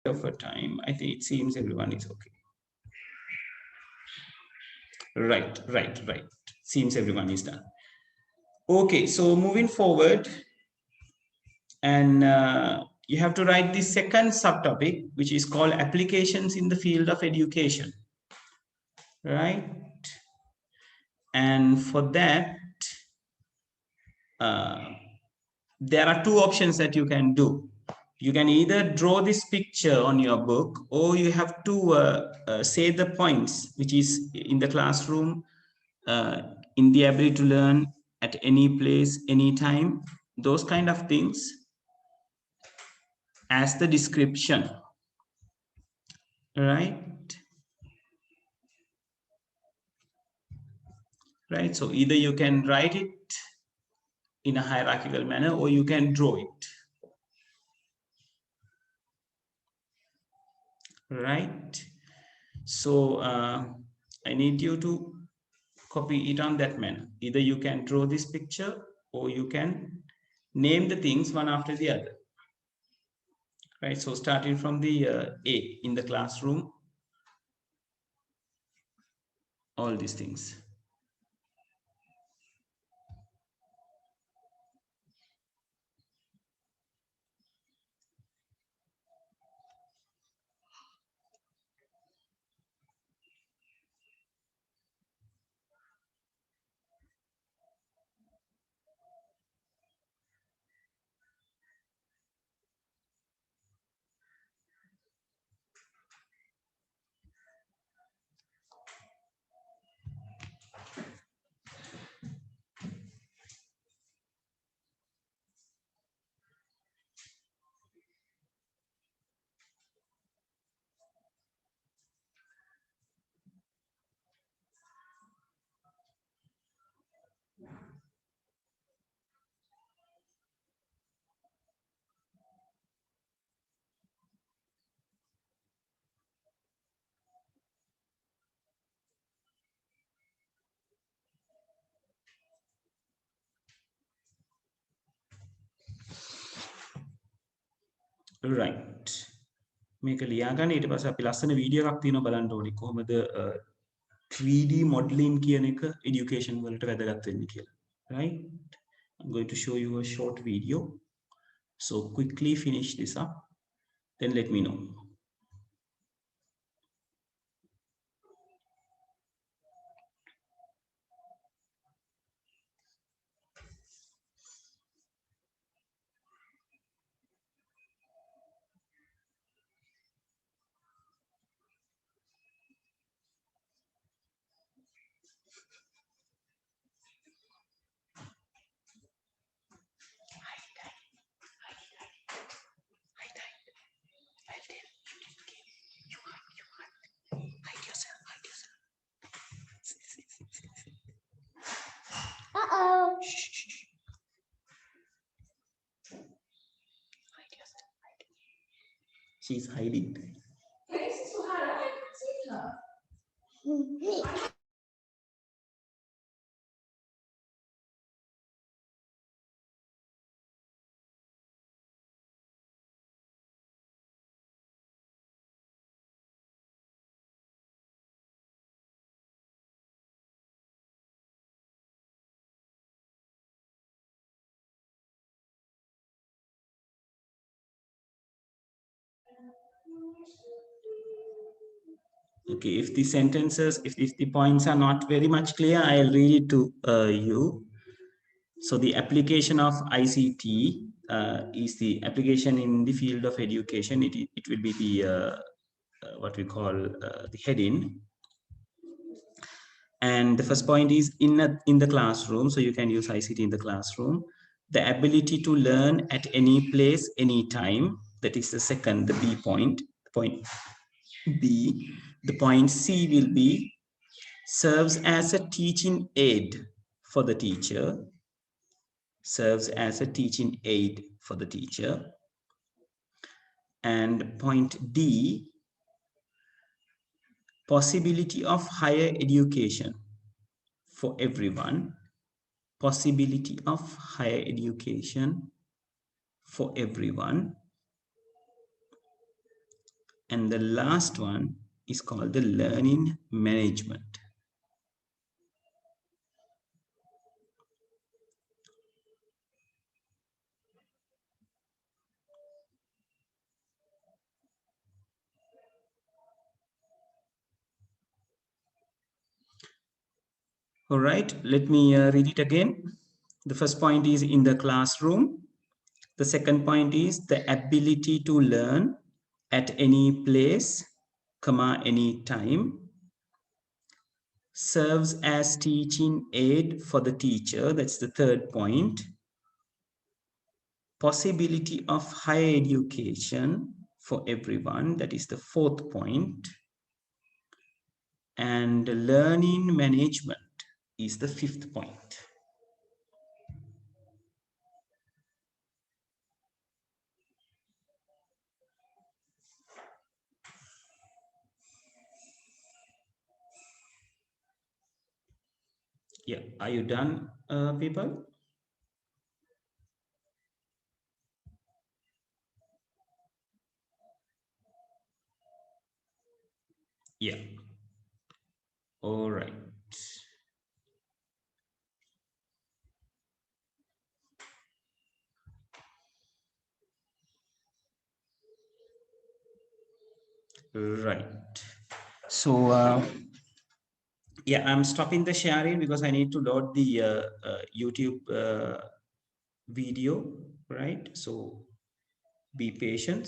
of a time. I think it seems everyone is okay. Right. Seems everyone is done. Okay, so moving forward, and you have to write the second subtopic, which is called applications in the field of education, right? And for that, there are two options that you can do. You can either draw this picture on your book, or you have to say the points, which is in the classroom, in the ability to learn at any place, anytime, those kind of things as the description, right? Right. So either you can write it in a hierarchical manner, or you can draw it, right? So I need you to copy it on that manner. Either you can draw this picture, or you can name the things one after the other, right? So starting from the A, in the classroom, all these things. Right. මේක ලියාගන්න ඊට පස්සේ අපි ලස්සන video එකක් තියෙනවා බලන්න ඕනේ කොහොමද 3D modeling කියන එක education වලට වැදගත් වෙන්නේ කියලා. Right? I'm going to show you a short video. So quickly finish this up, then let me know. Uh-oh. She's hiding. This is too hard. I can't see her. Okay, if the sentences, if the points are not very much clear, I'll read it to you. So the application of ICT is the application in the field of education. It will be the what we call the heading. And the first point is in the classroom. So you can use ICT in the classroom. The ability to learn at any place, any time. That is the second, the B point. Point B. The point C will be serves as a teaching aid for the teacher. Serves as a teaching aid for the teacher. And point D, possibility of higher education for everyone. Possibility of higher education for everyone. And the last one is called the learning management. All right, let me read it again. The first point is in the classroom. The second point is the ability to learn at any place, comma, any time. Serves as teaching aid for the teacher. That's the third point. Possibility of higher education for everyone. That is the fourth point. And learning management is the fifth point. Yeah, are you done, people? Yeah. All right. Right. So, yeah, I'm stopping the sharing because I need to load the YouTube video, right? So be patient.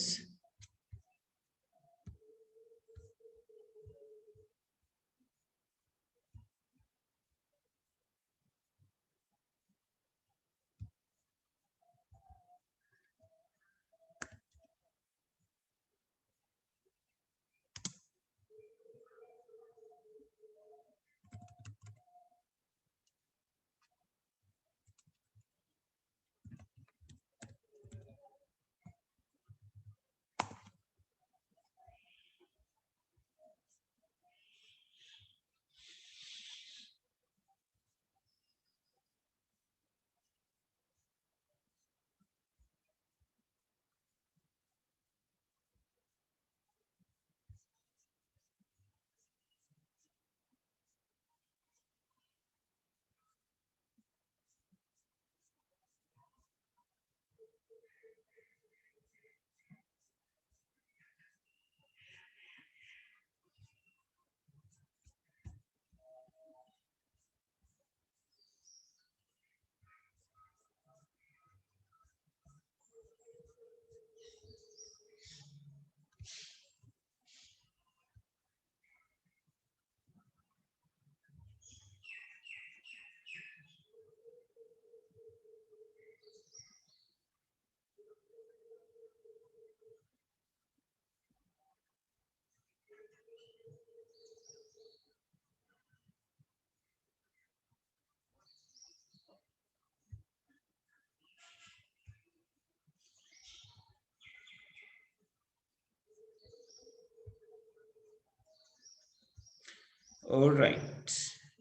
All right.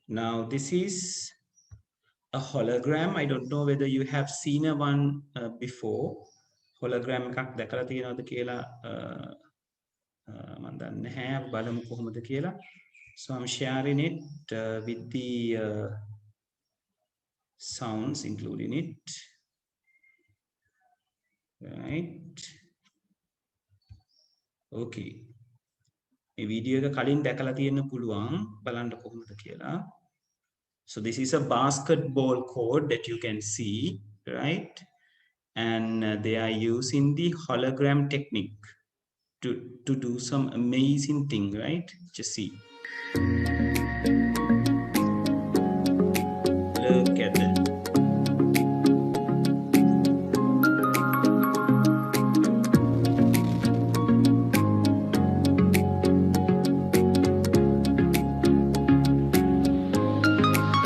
Now this is a hologram. I don't know whether you have seen a one before. Hologram එකක් දැකලා තියෙනවද කියලා මම දන්නේ නැහැ. බලමු කොහොමද කියලා. So I'm sharing it with the sounds including it. Right. Okay. මේ වීඩියෝ එක කලින් දැකලා තියෙන්න පුළුවන්. බලන්න කොහොමද කියලා. So this is a basketball court that you can see, right? And they are using the hologram technique to do some amazing thing, right? Just see. Look at that.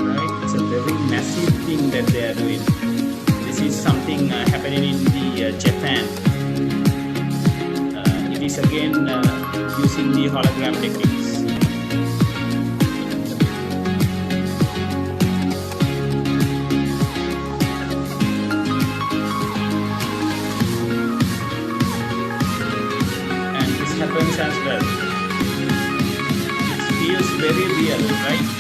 Right? It's a very massive thing that they are doing. This is something happening in the Japan. It is again using the hologram techniques. And this happens difference as well. It feels very real, right?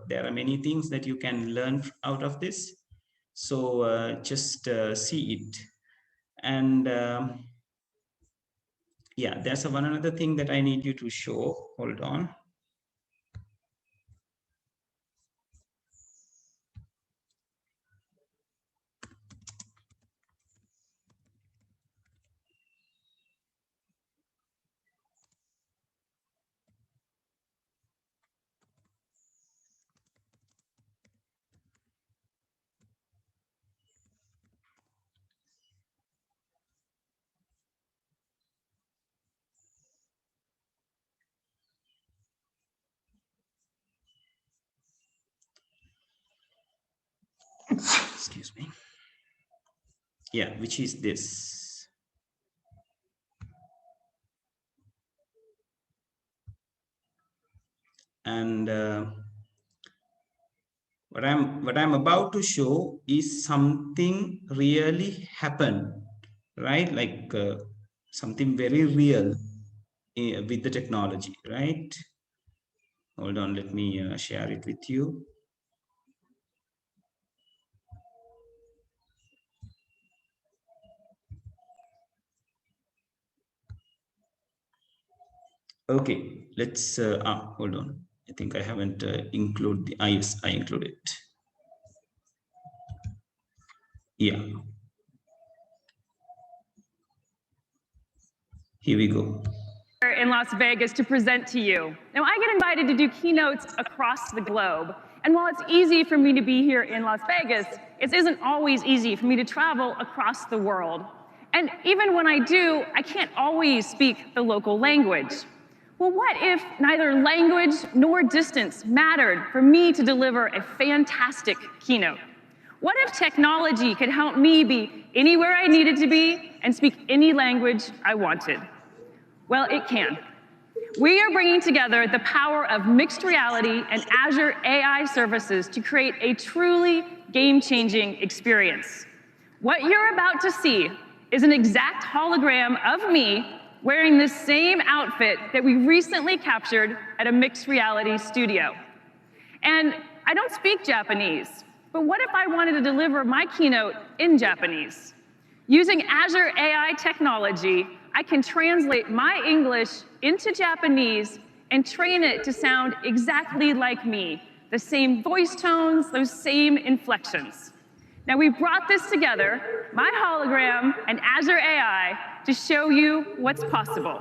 There are many things that you can learn out of this. So just see it. And yeah, there's one another thing that I need you to show. Hold on. Excuse me. Yeah, which is this. And what I'm about to show is something really happened, right? Like something very real with the technology, right? Hold on, let me share it with you. Okay, let's hold on. I think I haven't included the yes, I included it. Yeah. Here we go. In Las Vegas to present to you. Now, I get invited to do keynotes across the globe. And while it's easy for me to be here in Las Vegas, it isn't always easy for me to travel across the world. And even when I do, I can't always speak the local language. Well, what if neither language nor distance mattered for me to deliver a fantastic keynote? What if technology could help me be anywhere I needed to be and speak any language I wanted? Well, it can. We are bringing together the power of mixed reality and Azure AI services to create a truly game-changing experience. What you're about to see is an exact hologram of me wearing the same outfit that we recently captured at a mixed reality studio. And I don't speak Japanese, but what if I wanted to deliver my keynote in Japanese? Using Azure AI technology, I can translate my English into Japanese and train it to sound exactly like me, the same voice tones, those same inflections. Now, we brought this together, my hologram and Azure AI, to show you what's possible.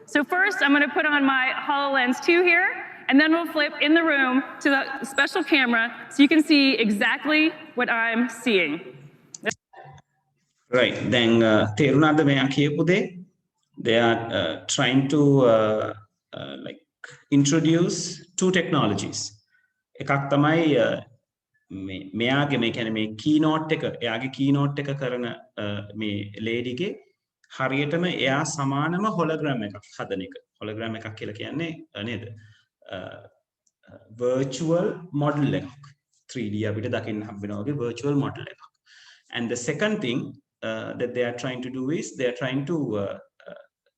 So first, I'm going to put on my HoloLens 2 here, and then we'll flip in the room to the special camera so you can see exactly what I'm seeing. Right, then තේරුණාද මෙයා කියපු දේ? They are trying to like introduce two technologies. එකක් තමයි මෙයාගේ මේ කියන්නේ මේ keynote එක එයාගේ keynote එක කරන මේ lady ගේ හරියටම එයා සමානම hologram එකක් හදන එක. hologram එකක් කියලා කියන්නේ නේද? virtual model එකක්. 3D අපිට දකින්න හම්බෙනවා වගේ virtual model එකක්. And the second thing that they are trying to do is they are trying to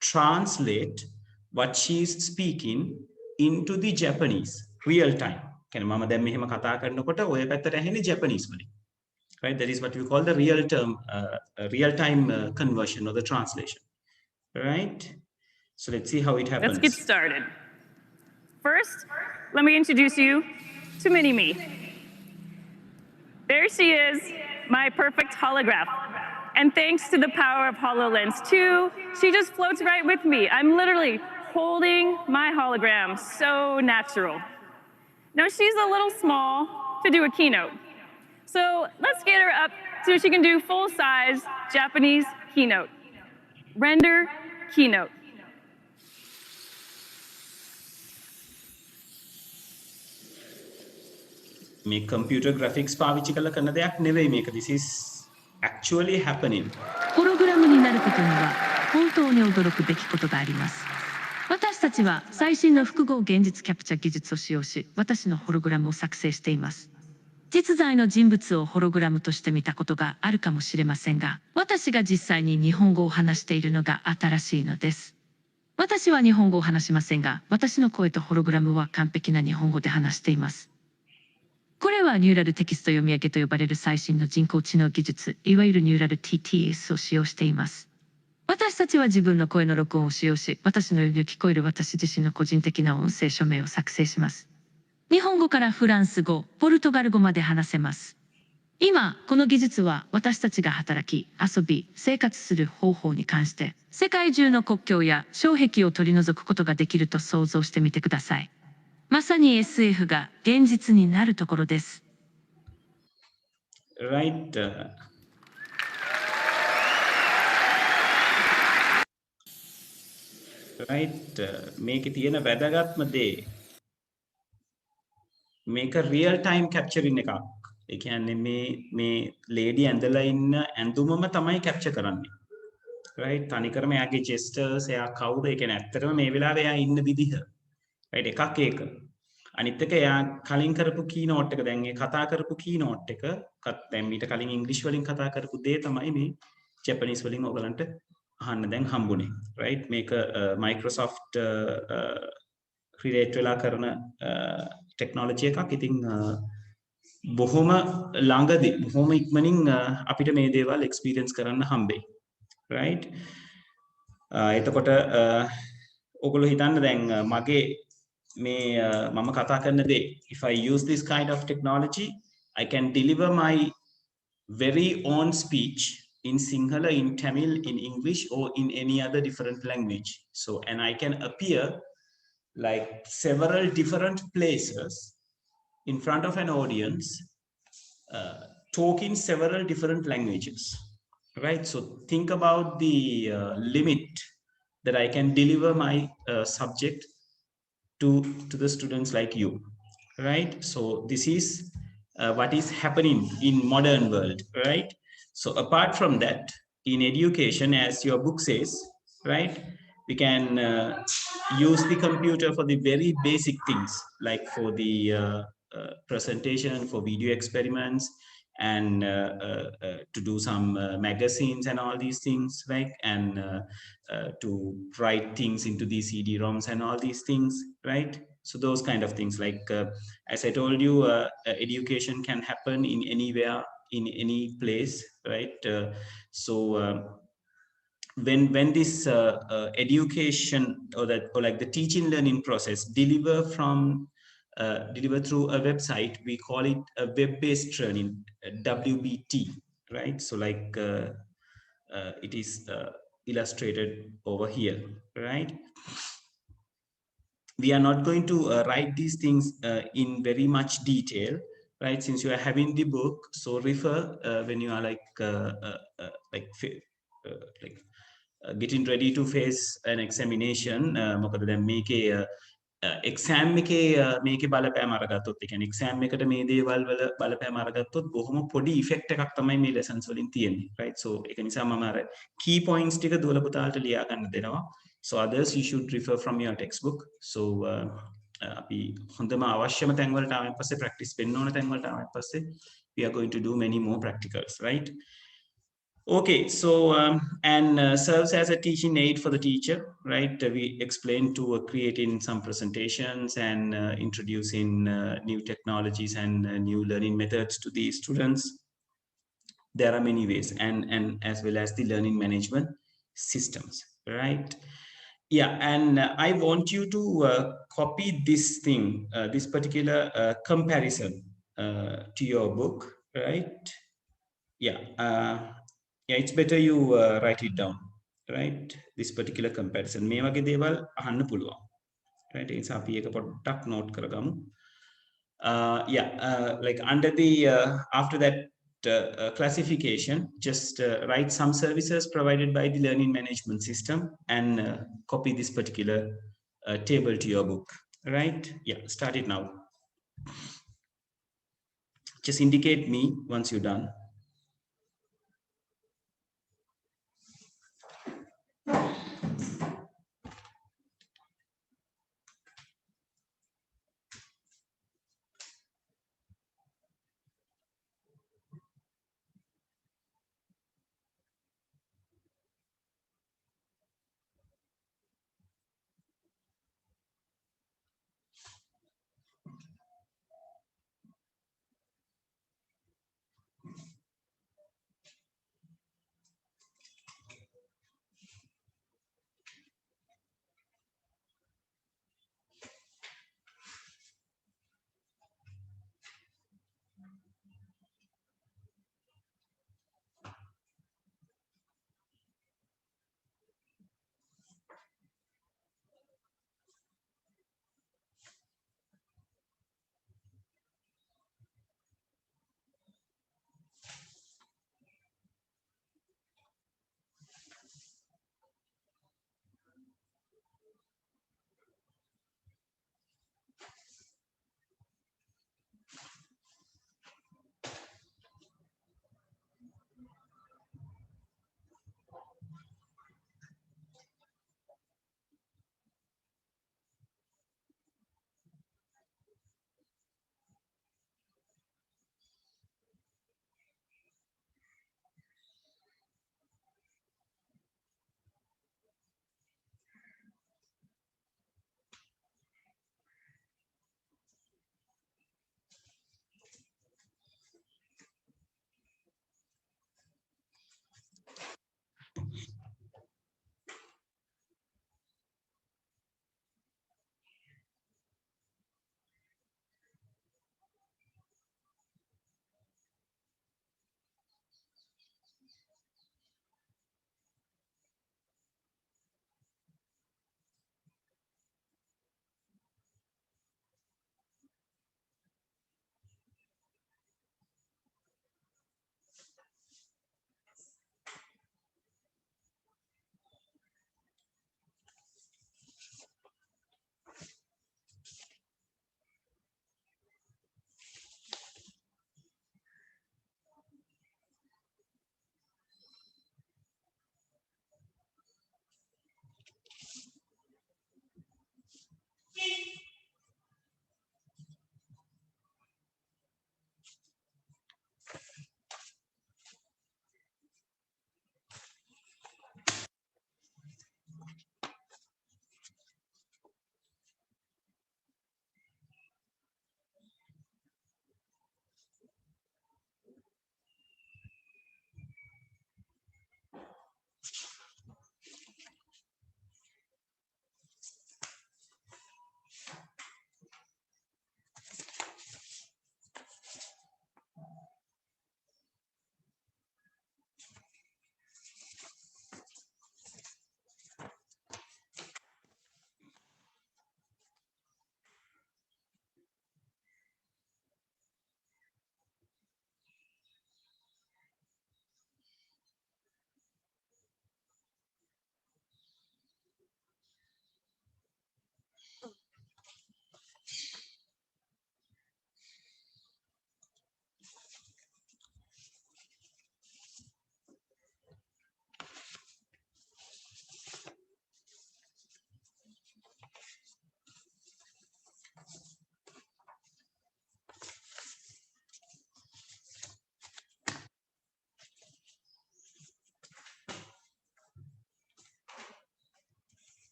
translate what she is speaking into the Japanese real time. කියන්නේ මම දැන් මෙහෙම කතා කරනකොට ඔය පැත්තට ඇහෙන්නේ Japanese වලින්. right? That is what we call the real-time conversion or the translation, right? So let's see how it happens. Let's get started. First, let me introduce you to Mini-Me. There she is, my perfect holograph. And thanks to the power of HoloLens 2, she just floats right with me. I'm literally holding my hologram, so natural. Now she's a little small to do a keynote. So let's get her up so she can do full-size Japanese keynote. Render keynote. මේ computer graphics පාවිච්චි කරලා කරන දෙයක් නෙවෙයි මේක. This is actually happening. ホログラムになることには本当に驚くべきことがあります。私たちは最新の複合現実キャプチャ技術を使用し、私のホログラムを作成しています。実在の人物をホログラムとして見たことがあるかもしれませんが、私が実際に日本語を話しているのが新しいのです。私は日本語を話しませんが、私の声とホログラムは完璧な日本語で話しています。これはニューラルテキスト読み上げと呼ばれる最新の人工知能技術、いわゆるニューラル TTS を使用しています。私たちは自分の声の録音を使用し、私のように聞こえる私自身の個人的な音声署名を作成します。日本語からフランス語、ポルトガル語まで話せます。今、この技術は私たちが働き、遊び、生活する方法に関して、世界中の国境や障壁を取り除くことができると想像してみてください。まさに SF が現実になるところです。Right. Right. මේකේ තියෙන වැදගත්ම දේ මේක real time capturing එකක්. ඒ කියන්නේ මේ lady ඇඳලා ඉන්න ඇඳුමම තමයි capture කරන්නේ. Right. තනිකරම එයාගේ gestures, එයා කවුද, ඒ කියන්නේ ඇත්තටම මේ වෙලාවේ එයා ඉන්න විදිහ. Right. එකක් ඒක. අනිත් එක එයා කලින් කරපු keynote එක, දැන් ඒ කතා කරපු keynote එක දැන් මීට කලින් English වලින් කතා කරපු දේ තමයි මේ Japanese වලින් ඔයගලන්ට අහන්න දැන් හම්බුනේ. Right. මේක Microsoft create වෙලා කරන technology එකක්. ඉතින් බොහොම ළඟදී බොහොම ඉක්මනින් අපිට මේ දේවල් experience කරන්න හම්බෙයි. Right. එතකොට ඔයගොල්ලෝ හිතන්න දැන් මගේ මේ මම කතා කරන දේ, if I use this kind of technology, I can deliver my very own speech in Sinhala, in Tamil, in English, or in any other different language. So, and I can appear like several different places in front of an audience, talk in several different languages, right? So think about the limit that I can deliver my subject to the students like you, right? So this is what is happening in modern world, right? So apart from that, in education, as your book says, right, we can use the computer for the very basic things, like for the presentation, for video experiments, and to do some magazines and all these things, right? And to write things into the CD-ROMs and all these things, right? So those kind of things, like as I told you, education can happen in anywhere, in any place, right? When this education or like the teaching learning process deliver through a website, we call it a web-based learning, WBT, right? So like it is illustrated over here, right? We are not going to write these things in very much detail, right? Since you are having the book, so refer when you are getting ready to face an examination. මොකද දැන් මේකේ exam එකේ මේකේ බලපෑම අරගත්තොත්, ඒ කියන්නේ exam එකට මේ දේවල් වල බලපෑම අරගත්තොත් බොහොම පොඩි effect එකක් තමයි මේ lessons වලින් තියෙන්නේ, right? So ඒක නිසා මම අර key points ටික දුවල පුතාලට ලියා ගන්න දෙනවා. So others you should refer from your textbook. So අපි හොඳම අවශ්‍යම තැන් වලට ආවෙන් පස්සේ practice වෙන්න ඕන තැන් වලට ආවෙන් පස්සේ we are going to do many more practicals, right? Okay, so and serves as a teaching aid for the teacher, right? We explain to creating some presentations and introducing new technologies and new learning methods to the students. there are many ways, and as well as the learning management systems, right? Yeah, and I want you to copy this thing, this particular comparison to your book, right? Yeah, yeah, it's better you write it down, right? This particular comparison. මේ වගේ දේවල් අහන්න පුළුවන්. Right? ඒ නිසා අපි ඒක පොඩ්ඩක් note කරගමු. Yeah, like under the after that classification, just write some services provided by the learning management system and copy this particular table to your book, right? Yeah, start it now. Just indicate me once you're done.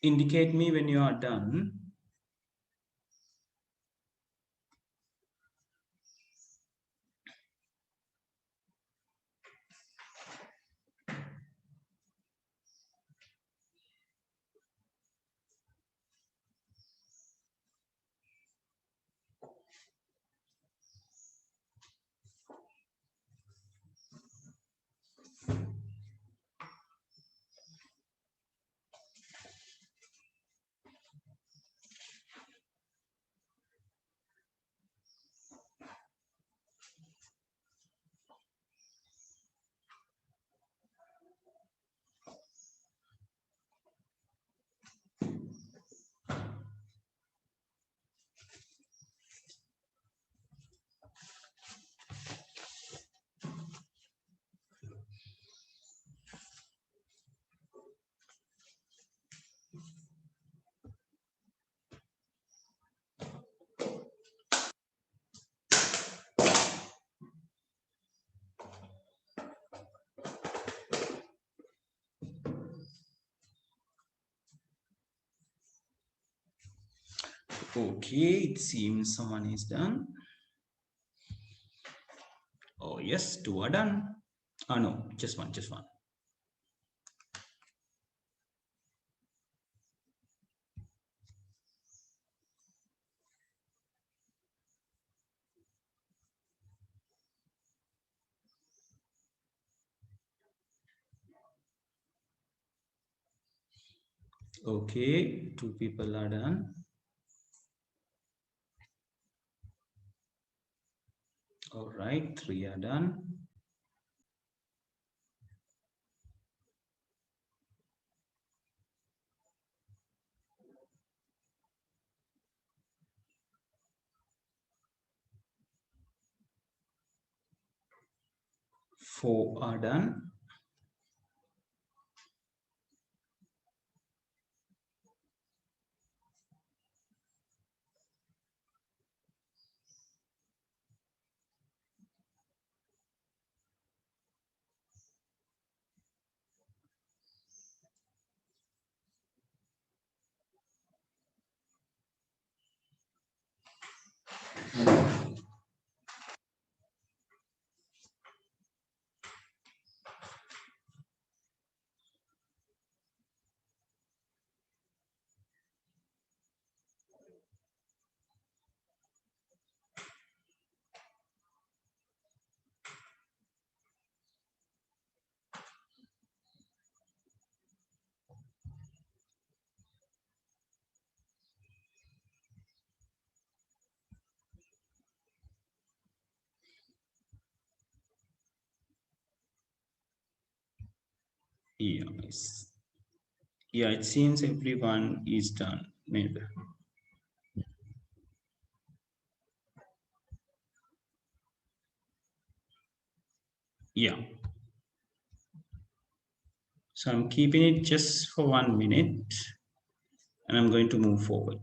indicate me when you are done. Okay, it seems someone is done. Oh yes, 2 are done. Oh no, just one, just one. Okay, 2 people are done. All right, 3 are done. Four are done. Yes. Yeah, it seems everyone is done. Maybe. Yeah. So I'm keeping it just for 1 minute and I'm going to move forward.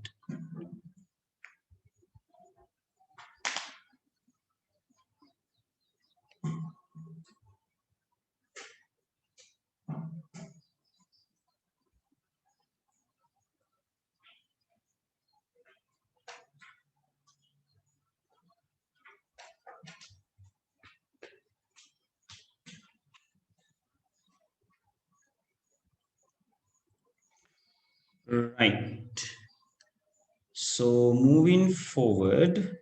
Right. So moving forward,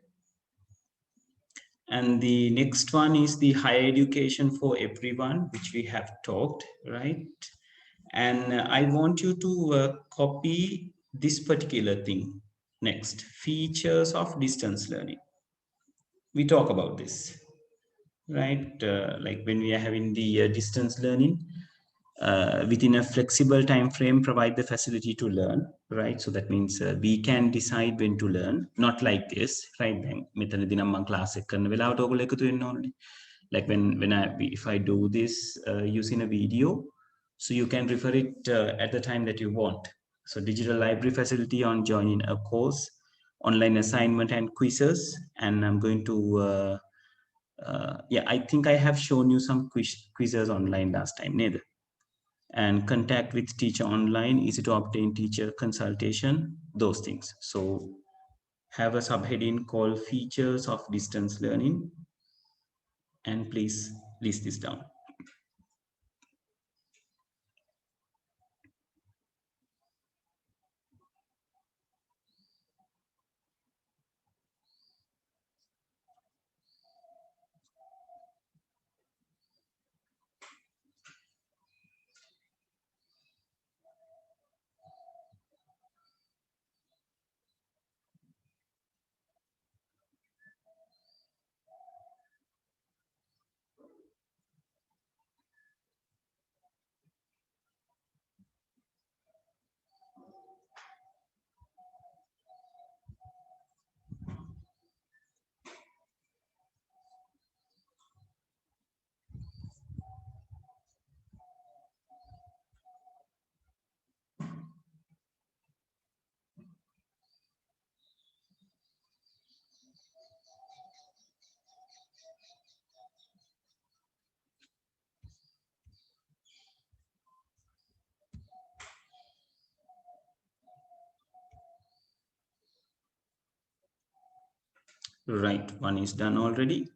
and the next one is the higher education for everyone, which we have talked, right? And I want you to copy this particular thing. Next, features of distance learning. We talk about this, right? Like when we are having the distance learning, within a flexible time frame, provide the facility to learn, right? So that means we can decide when to learn, not like this, right? Class like if I do this using a video, so you can refer it at the time that you want. So digital library facility on joining a course, online assignment and quizzes, and I'm going to yeah, I think I have shown you some quizzes online last time, neither. and contact with teacher online, easy to obtain teacher consultation, those things. So have a subheading called features of distance learning, and please list this down. Right, one is done already.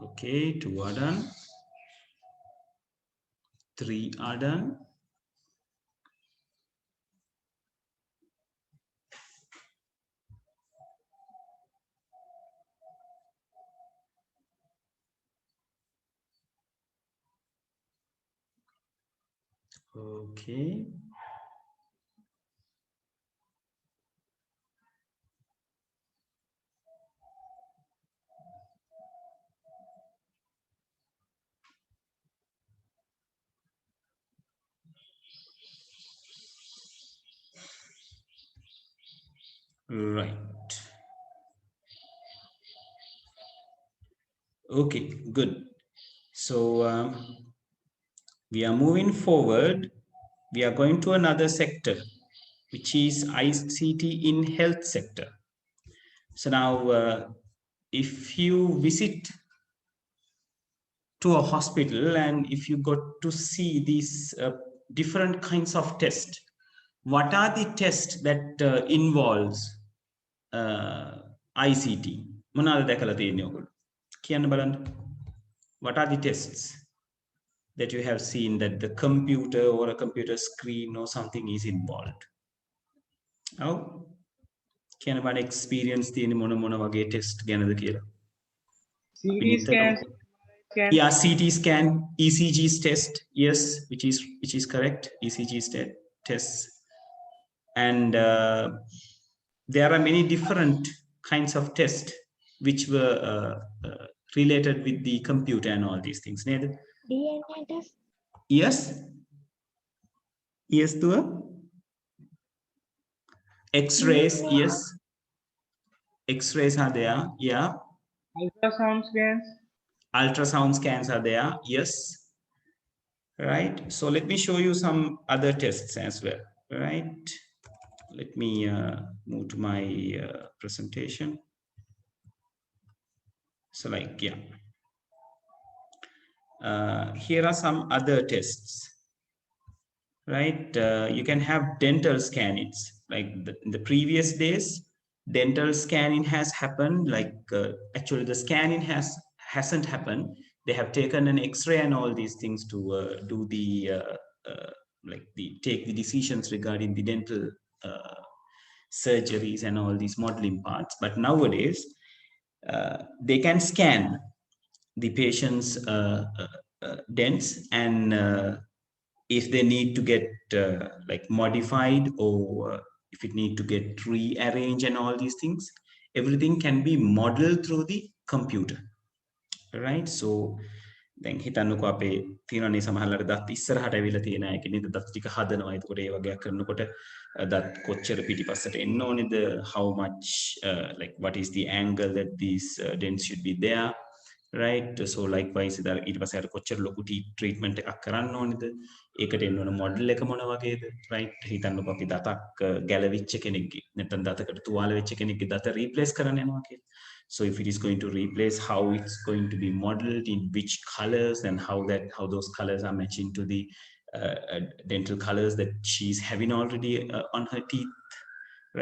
Okay, 2 are done. 3 are done. Okay. Right. Okay, good. So we are moving forward. We are going to another sector, which is ICT in health sector. So now, if you visit to a hospital and if you got to see these different kinds of tests, what are the tests that involves ICT? මොනවාද දැකලා තියෙන්නේ ඔයගොල්ලෝ? කියන්න බලන්න. What are the tests that you have seen that the computer or a computer screen or something is involved? How can one experience තියෙන මොන වගේ test ගැනද කියලා? CT scans, Yeah, CT scan, ECG's test, yes, which is correct. ECG's tests, and there are many different kinds of tests which were related with the computer and all these things. DNA test. Yes. Yes, to X-rays. Yes, X-rays are there. Yeah. ultrasound scans. Ultrasound scans are there. Yes. Right. So let me show you some other tests as well. Right. Let me move to my presentation. So like, yeah. Here are some other tests. Right. You can have dental scannings. Like in the previous days, dental scanning has happened. Like actually the scanning hasn't happened. They have taken an X-ray and all these things to do the take the decisions regarding the dental surgeries and all these modeling parts. But nowadays, they can scan the patient's dents, and if they need to get like modified, or if it need to get rearranged and all these things, everything can be modeled through the computer, right? So දැන් හිතන්නකෝ අපේ තියෙනනේ සමහරවල්ලාට දත් ඉස්සරහට ඇවිල්ලා තියෙන අය කෙනෙක් දත් ටික හදනවා. එතකොට ඒ වගේ කරනකොට දත් කොච්චර පිටිපස්සට එන්න ඕනේද, how much like what is the angle that these dents should be there, right? So likewise ඊට පස්සේ අර කොච්චර ලොකු treatment එකක් කරන්න ඕනේද, ඒකට එන්න ඕන මොඩල් එක මොන වගේද, right? හිතන්නකෝ අපි දතක් ගැලවිච්ච කෙනෙක්ගේ නැත්නම් දතකට තුවාල වෙච්ච කෙනෙක්ගේ දත රීප්ලේස් කරන්න යනවා කියලා. So if it is going to replace, how it's going to be modeled, in which colors, and how those colors are matching to the dental colors that she's having already on her teeth,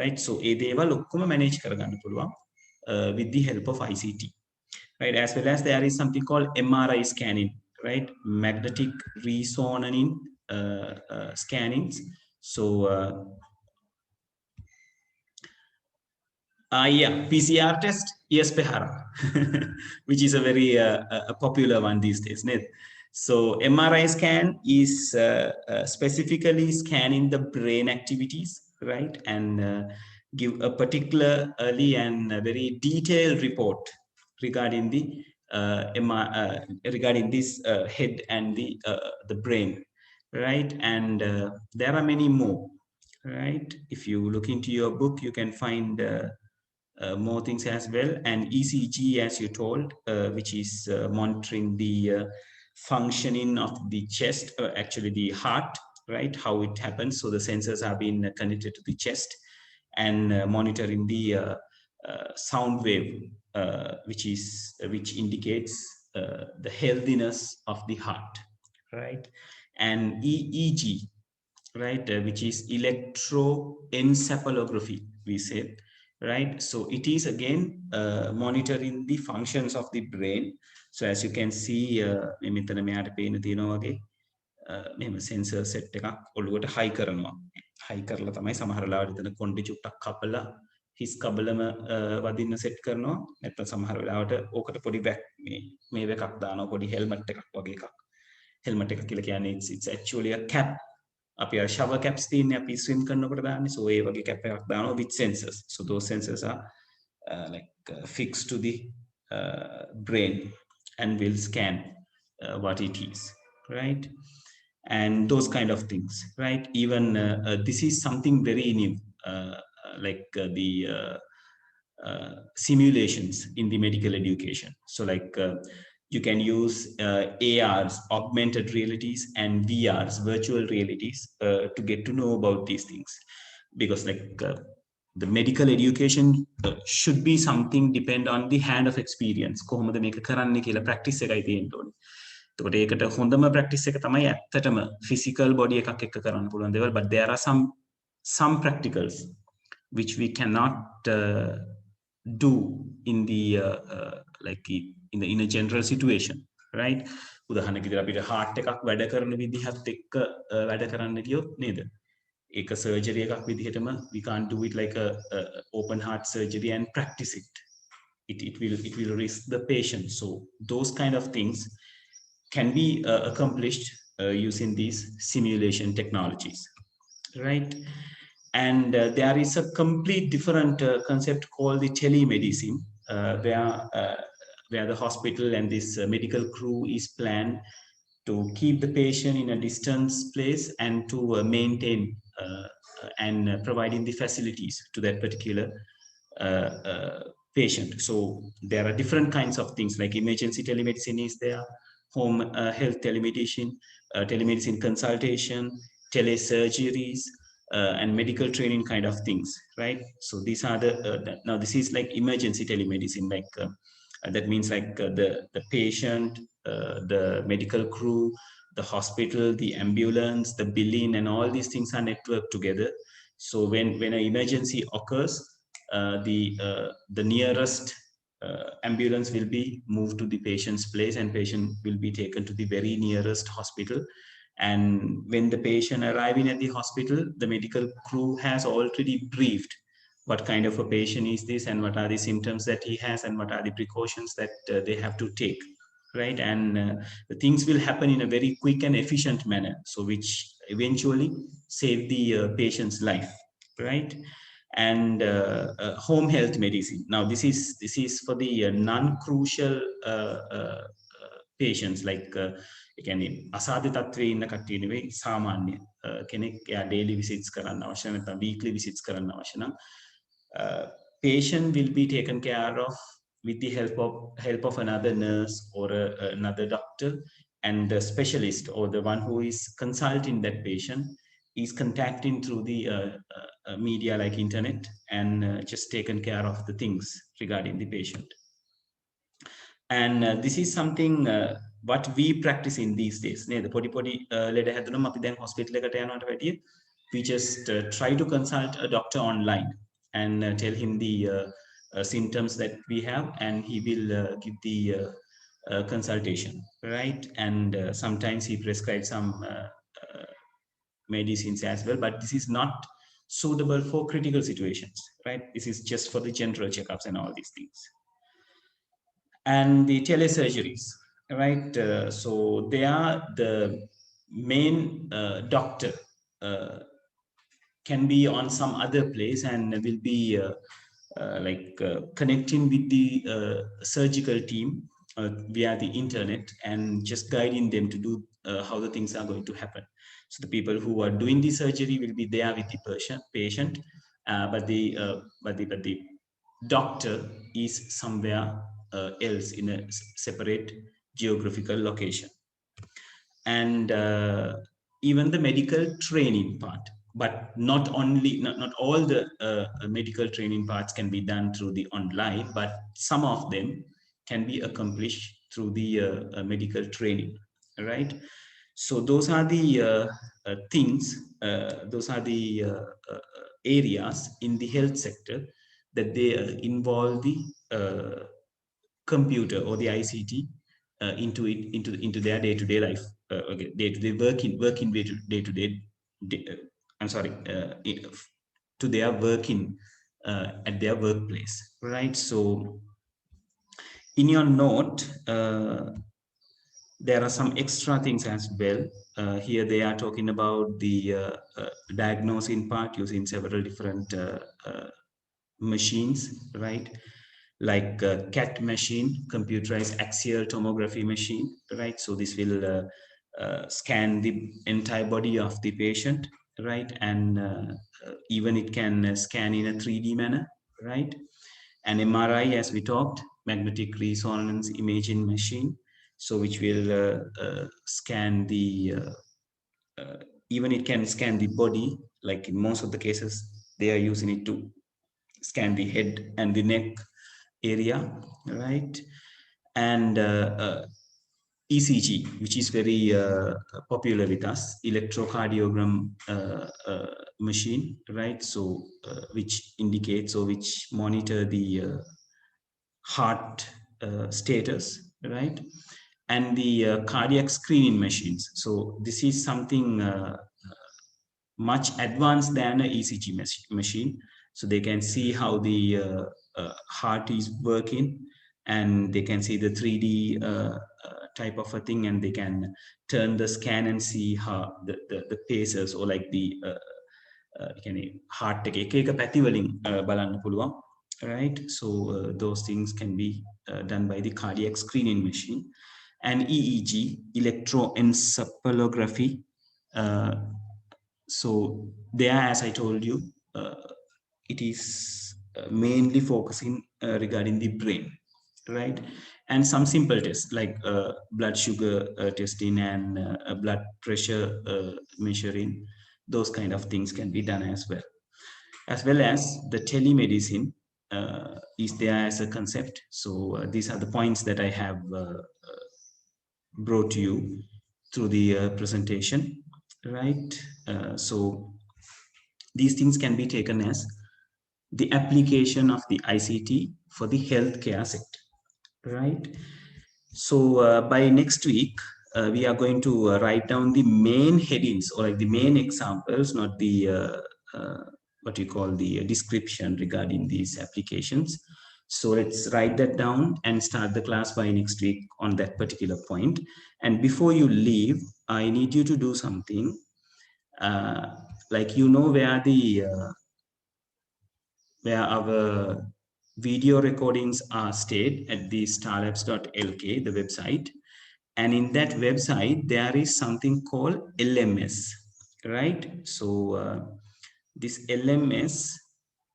right? So ඒ දේවල් ඔක්කොම manage කරගන්න පුළුවන් with the help of ICT, right? As well as there is something called MRI scanning, right? Magnetic resonance scannings. So yeah, PCR test, yes, Pehara, which is a very a popular one these days. So MRI scan is specifically scanning the brain activities, right? And give a particular early and very detailed report regarding the regarding this head and the brain, right? And there are many more, right? If you look into your book, you can find more things as well. And ECG, as you told, which is monitoring the functioning of the chest, actually the heart, right? How it happens. So the sensors are being connected to the chest, and monitoring the sound wave, which indicates the healthiness of the heart, right? And EEG, right, which is electroencephalography, we said, right? So it is again monitoring the functions of the brain. So as you can see, මෙතන මෙයාට පේන තියෙනවා වගේ මෙහෙම sensor set එකක් ඔළුවට high කරනවා. high කරලා තමයි සමහර වෙලාවට එතන කොණ්ඩේ චුට්ටක් කපලා හිස් කබලම වදින්න set කරනවා. නැත්නම් සමහර වෙලාවට ඕකට පොඩි මේ එකක් දානවා, පොඩි helmet එකක් වගේ එකක්. helmet එක කියලා කියන්නේ it's actually a cap. අපි අර shower caps තියෙන්නේ අපි swim කරනකොට දාන්නේ. So ඒ වගේ cap එකක් දානවා with sensors. So those sensors are fixed to the brain and will scan what it is, right? And those kind of things, right? Even this is something very new, like the simulations in the medical education. So like you can use ARs, augmented realities, and VRs, virtual realities, to get to know about these things. Because like the medical education should be something depend on the hand of experience. කොහොමද මේක කරන්නේ කියලා practice එකයි තියෙන්න ඕනේ. එතකොට ඒකට හොඳම practice එක තමයි ඇත්තටම physical body එකක් එක්ක කරන්න පුළුවන් දේවල්. But there are some practicals which we cannot do in the like in a general situation, right? උදාහරණයක් විදිහට අපිට heart එකක් වැඩ කරන විදිහත් එක්ක වැඩ කරන්න ගියොත් නේද? ඒක surgery එකක් විදිහටම we can't do it like a open heart surgery and practice it. It will risk the patient. So those kind of things can be accomplished using these simulation technologies, right? And there is a complete different concept called the telemedicine, where the hospital and this medical crew is planned to keep the patient in a distance place and to maintain and providing the facilities to that particular patient. So there are different kinds of things like emergency telemedicine is there, home health telemedicine, telemedicine consultation, telesurgeries, and medical training kind of things, right? So these are the now this is like emergency telemedicine, like that means like the patient, the medical crew, the hospital, the ambulance, the billing, and all these things are networked together. So when an emergency occurs, the nearest ambulance will be moved to the patient's place, and patient will be taken to the very nearest hospital. And when the patient arriving at the hospital, the medical crew has already briefed what kind of a patient is this, and what are the symptoms that he has, and what are the precautions that they have to take, right? And the things will happen in a very quick and efficient manner, so which eventually save the patient's life, right? And home health medicine. Now this is for the non-crucial patients, like කියන්නේ අසාධ්‍ය තත්ත්වයේ ඉන්න කට්ටිය නෙවෙයි, සාමාන්‍ය කෙනෙක් එයා daily visits කරන්න අවශ්‍ය නැත්නම් weekly visits කරන්න අවශ්‍ය නම් patient will be taken care of with the help of another nurse or another doctor, and the specialist or the one who is consulting that patient is contacting through the media like internet, and just taken care of the things regarding the patient. And this is something what we practice in these days. The podi leda හැදුනම අපි දැන් hospital එකට යනවට වැඩිය we just try to consult a doctor online and tell him the symptoms that we have, and he will give the consultation, right? And sometimes he prescribes some medicines as well, but this is not suitable for critical situations, right? This is just for the general checkups and all these things. And the telesurgeries, right? So they are the main doctor can be on some other place and will be connecting with the surgical team via the internet and just guiding them to do how the things are going to happen. So the people who are doing the surgery will be there with the patient, but the doctor is somewhere else in a separate geographical location. And even the medical training part, but not all the medical training parts can be done through the online, but some of them can be accomplished through the medical training, right? So those are the things, those are the areas in the health sector that they involve the computer or the ICT into their day-to-day life, day-to-day working day-to-day. To their working at their workplace, right? So in your note, there are some extra things as well. Here they are talking about the diagnosing part using several different machines, right? Like CAT machine, computerized axial tomography machine, right? So this will scan the entire body of the patient, right? And even it can scan in a 3D manner, right? And MRI, as we talked, magnetic resonance imaging machine, so which will scan the even it can scan the body, like in most of the cases they are using it to scan the head and the neck area, right? And ECG, which is very popular with us, electrocardiogram machine, right? So which indicates or which monitor the heart status, right? And the cardiac screening machines. So this is something much advanced than an ECG machine. So they can see how the heart is working, and they can see the 3D type of a thing, and they can turn the scan and see how the paces, or like the heart එක එක පැති වලින් බලන්න පුළුවන්, right? So those things can be done by the cardiac screening machine. And EEG, electroencephalography. So there, as I told you, it is mainly focusing regarding the brain, right? And some simple tests like blood sugar testing and blood pressure measuring, those kind of things can be done as well. As well as the telemedicine is there as a concept. So these are the points that I have brought to you through the presentation, right? So these things can be taken as the application of the ICT for the healthcare sector, right? So by next week, we are going to write down the main headings, or like the main examples, not the what you call the description regarding these applications. So let's write that down and start the class by next week on that particular point. And before you leave, I need you to do something. Like, you know, where our video recordings are stayed at the starlabs.lk, the website. And in that website, there is something called LMS, right? So this LMS,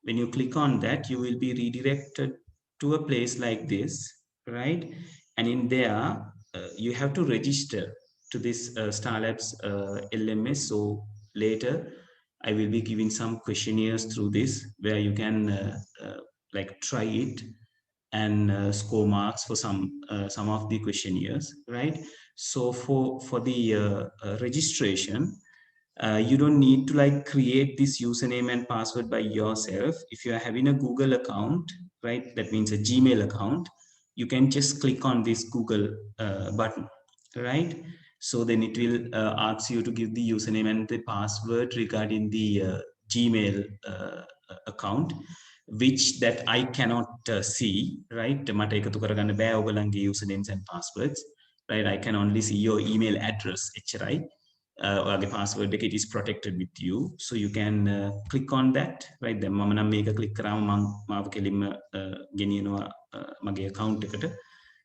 when you click on that, you will be redirected to a place like this, right? And in there, you have to register to this Starlabs LMS. So later, I will be giving some questionnaires through this where you can like try it and score marks for some of the questionnaires, right? So for the registration, you don't need to like create this username and password by yourself. If you are having a Google account, right, that means a Gmail account, you can just click on this Google button, right? So then it will ask you to give the username and the password regarding the Gmail account, which that I cannot see, right? මට එකතු කරගන්න බෑ ඔයගලන්ගේ usernames and passwords, right? I can only see your email address, එච්චරයි. ඔයාගේ password එක, it is protected with you, so you can click on that, right? දැන් මම නම් මේක click කරාම මාව කෙලින්ම ගෙනියනවා මගේ account එකට.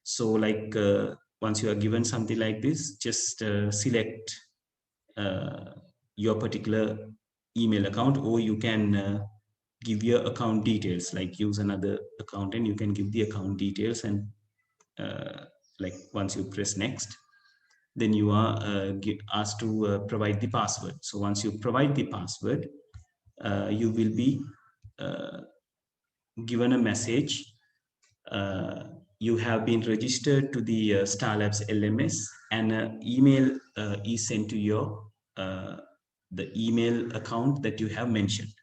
So like once you are given something like this, just select your particular email account, or you can give your account details, like use another account and you can give the account details, and like once you press next, then you are asked to provide the password. So once you provide the password, you will be given a message. You have been registered to the Starlabs LMS, and an email is sent to your the email account that you have mentioned.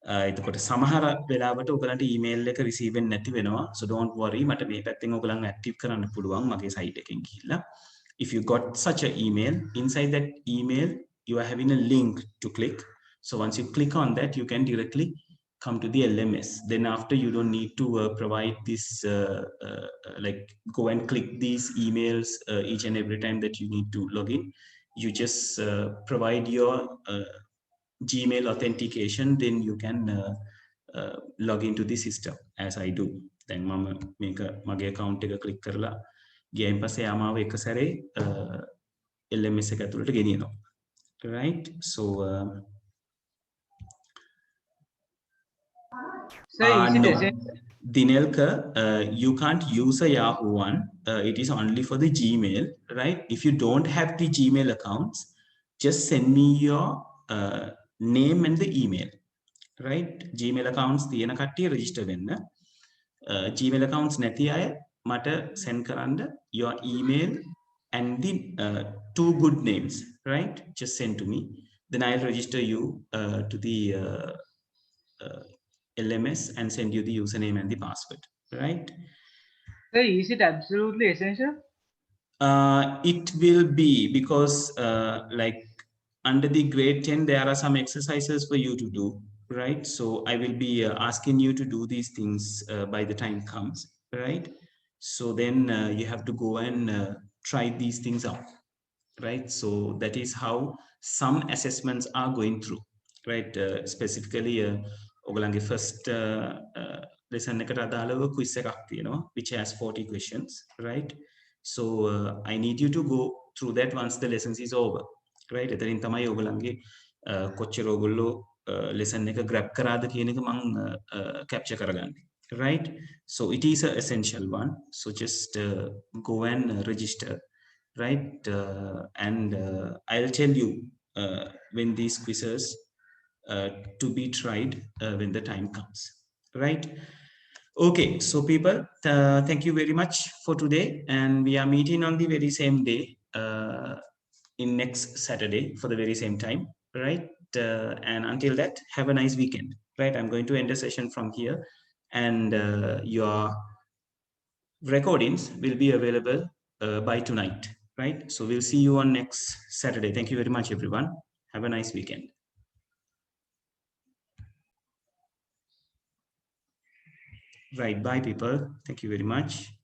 එතකොට සමහර වෙලාවට ඔයගලන්ට email එක receive වෙන්නේ නැති වෙනවා. So don't worry, මට මේ පැත්තෙන් ඔයගලන් ඇක්ටිව් කරන්න පුළුවන් මගේ සයිට් එකෙන් ගිහිල්ලා. If you got such an email, inside that email you are having a link to click. So once you click on that, you can directly come to the LMS. Then after, you don't need to provide this like go and click these emails each and every time that you need to log in. You just provide your Gmail authentication, then you can log into the system as I do. Then mama make mage account එක click කරලා ගියයින් පස්සේ ආමාව එක සැරේ LMS එක ඇතුළට ගෙනියනවා, right? So Sir, is it no, essential? Dinelka, you can't use a Yahoo one. It is only for the Gmail, right? If you don't have the Gmail accounts, just send me your name and the email, right? Gmail accounts තියෙන කට්ටිය register වෙන්න. Gmail accounts නැති අය මට send කරන්න your email and the two good names, right? Just send to me. Then I'll register you to the LMS and send you the username and the password, right? Sir, is it absolutely essential? It will be, because like under the grade 10, there are some exercises for you to do, right? So I will be asking you to do these things by the time comes, right? So then you have to go and try these things out, right? So that is how some assessments are going through, right? Specifically ඔගලන්ගේ first lesson එකට අදාළව quiz එකක් තියෙනවා, which has 40 questions, right? So I need you to go through that once the lessons is over, right? එතනින් තමයි ඔගලන්ගේ කොච්චර ඔයගොල්ලෝ lesson එක grab කරාද කියන එක මම capture කරගන්නේ, right? So it is an essential one. So just go and register, right? And I'll tell you when these quizzes to be tried when the time comes, right? Okay, so people, thank you very much for today, and we are meeting on the very same day in next Saturday for the very same time, right? And until that, have a nice weekend, right? I'm going to end the session from here, and your recordings will be available by tonight, right? So we'll see you on next Saturday. Thank you very much, everyone. Have a nice weekend. Right. Bye, people. Thank you very much.